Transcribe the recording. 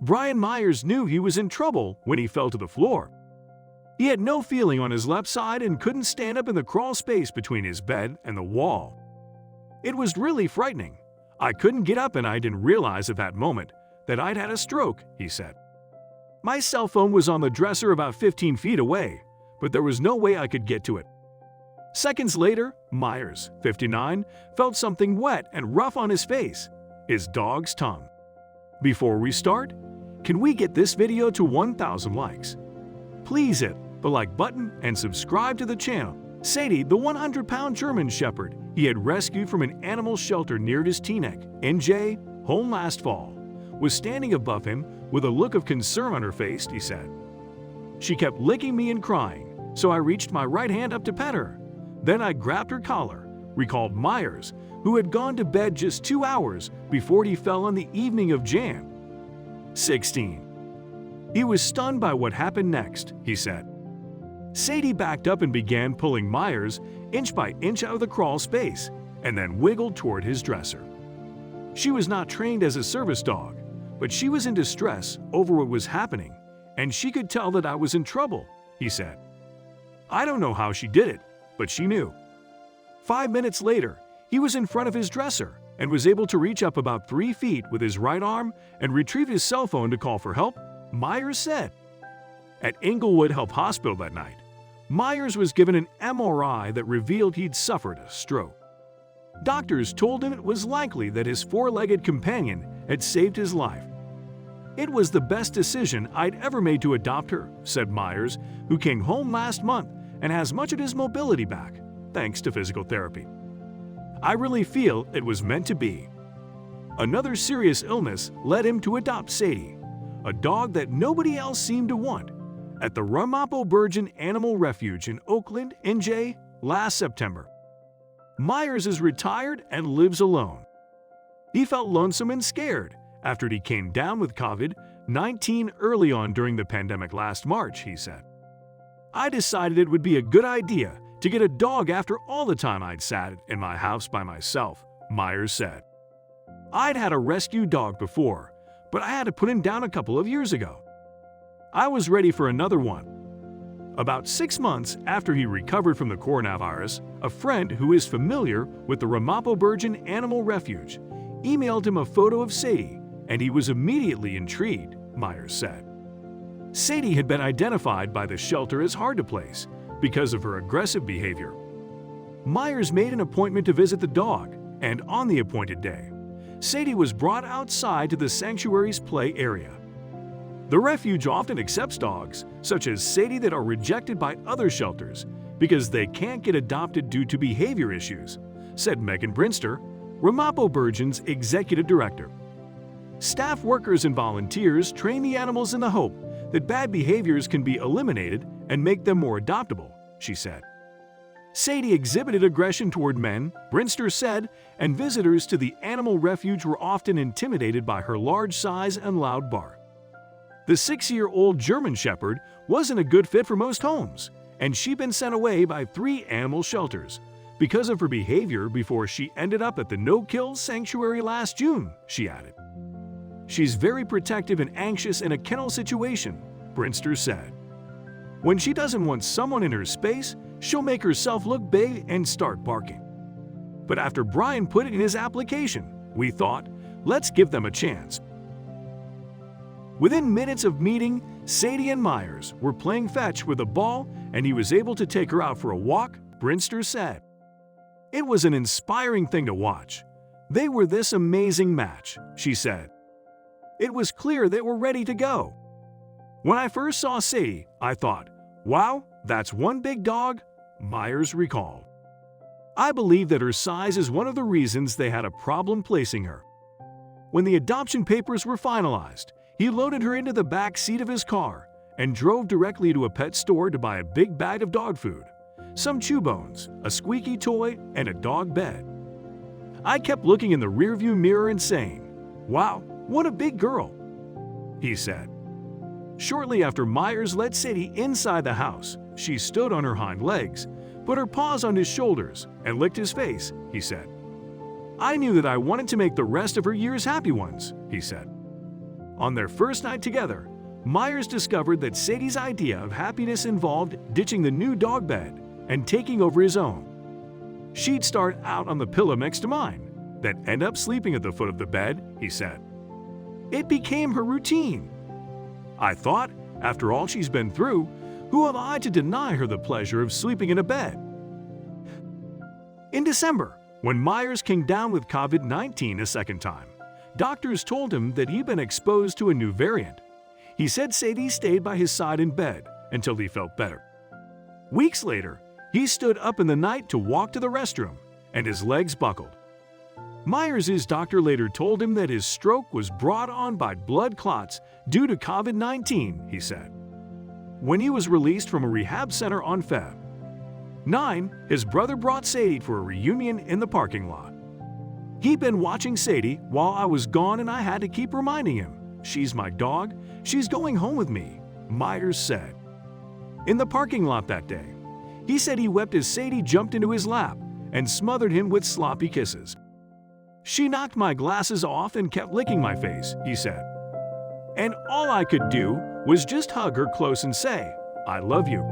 Brian Myers knew he was in trouble when he fell to the floor. He had no feeling on his left side and couldn't stand up in the crawl space between his bed and the wall. It was really frightening. I couldn't get up and I didn't realize at that moment that I'd had a stroke, he said. My cell phone was on the dresser about 15 feet away, but there was no way I could get to it. Seconds later, Myers, 59, felt something wet and rough on his face, his dog's tongue. Before we start, can we get this video to 1,000 likes? Please hit the like button and subscribe to the channel. Sadie, the 100-pound German Shepherd he had rescued from an animal shelter near his Teaneck, NJ, home last fall, was standing above him with a look of concern on her face, he said. She kept licking me and crying, so I reached my right hand up to pet her. Then I grabbed her collar, recalled Myers, who had gone to bed just 2 hours before he fell on the evening of Jan. 16. He was stunned by what happened next, he said. Sadie backed up and began pulling Myers inch by inch out of the crawl space and then wiggled toward his dresser. She was not trained as a service dog, but she was in distress over what was happening, and she could tell that I was in trouble, he said. I don't know how she did it, but she knew. 5 minutes later, he was in front of his dresser and was able to reach up about 3 feet with his right arm and retrieve his cell phone to call for help, Myers said. At Inglewood Health Hospital that night, Myers was given an MRI that revealed he'd suffered a stroke. Doctors told him it was likely that his four-legged companion had saved his life. It was the best decision I'd ever made to adopt her, said Myers, who came home last month and has much of his mobility back, thanks to physical therapy. I really feel it was meant to be. Another serious illness led him to adopt Sadie, a dog that nobody else seemed to want, at the Ramapo-Bergen Animal Refuge in Oakland, NJ, last September. Myers is retired and lives alone. He felt lonesome and scared after he came down with COVID-19 early on during the pandemic last March, he said. I decided it would be a good idea to get a dog after all the time I'd sat in my house by myself, Myers said. I'd had a rescue dog before, but I had to put him down a couple of years ago. I was ready for another one. About 6 months after he recovered from the coronavirus, a friend who is familiar with the Ramapo-Bergen Animal Refuge emailed him a photo of Sadie, and he was immediately intrigued, Myers said. Sadie had been identified by the shelter as hard to place because of her aggressive behavior. Myers made an appointment to visit the dog, and on the appointed day, Sadie was brought outside to the sanctuary's play area. The refuge often accepts dogs, such as Sadie, that are rejected by other shelters because they can't get adopted due to behavior issues, said Megan Brinster, Ramapo-Bergen's executive director. Staff workers and volunteers train the animals in the hope that bad behaviors can be eliminated and make them more adoptable, she said. Sadie exhibited aggression toward men, Brinster said, and visitors to the animal refuge were often intimidated by her large size and loud bark. The 6-year-old German Shepherd wasn't a good fit for most homes, and she'd been sent away by 3 animal shelters because of her behavior before she ended up at the no-kill sanctuary last June, she added. She's very protective and anxious in a kennel situation, Brinster said. When she doesn't want someone in her space, she'll make herself look big and start barking. But after Brian put it in his application, we thought, let's give them a chance. Within minutes of meeting, Sadie and Myers were playing fetch with a ball and he was able to take her out for a walk, Brinster said. It was an inspiring thing to watch. They were this amazing match, she said. It was clear they were ready to go. When I first saw Sadie, I thought, wow, that's one big dog, Myers recalled. I believe that her size is one of the reasons they had a problem placing her. When the adoption papers were finalized, he loaded her into the back seat of his car and drove directly to a pet store to buy a big bag of dog food, some chew bones, a squeaky toy, and a dog bed. I kept looking in the rearview mirror and saying, wow, what a big girl, he said. Shortly after Myers led Sadie inside the house, she stood on her hind legs, put her paws on his shoulders, and licked his face, he said. I knew that I wanted to make the rest of her years happy ones, he said. On their first night together, Myers discovered that Sadie's idea of happiness involved ditching the new dog bed and taking over his own. She'd start out on the pillow next to mine, then end up sleeping at the foot of the bed, he said. It became her routine. I thought, after all she's been through, who am I to deny her the pleasure of sleeping in a bed? In December, when Myers came down with COVID-19 a second time, doctors told him that he'd been exposed to a new variant. He said Sadie stayed by his side in bed until he felt better. Weeks later, he stood up in the night to walk to the restroom, and his legs buckled. Myers' doctor later told him that his stroke was brought on by blood clots due to COVID-19, he said. When he was released from a rehab center on Feb. 9, his brother brought Sadie for a reunion in the parking lot. He'd been watching Sadie while I was gone and I had to keep reminding him, "She's my dog, she's going home with me," Myers said. In the parking lot that day, he said he wept as Sadie jumped into his lap and smothered him with sloppy kisses. "She knocked my glasses off and kept licking my face," he said. "And all I could do was just hug her close and say, 'I love you.'"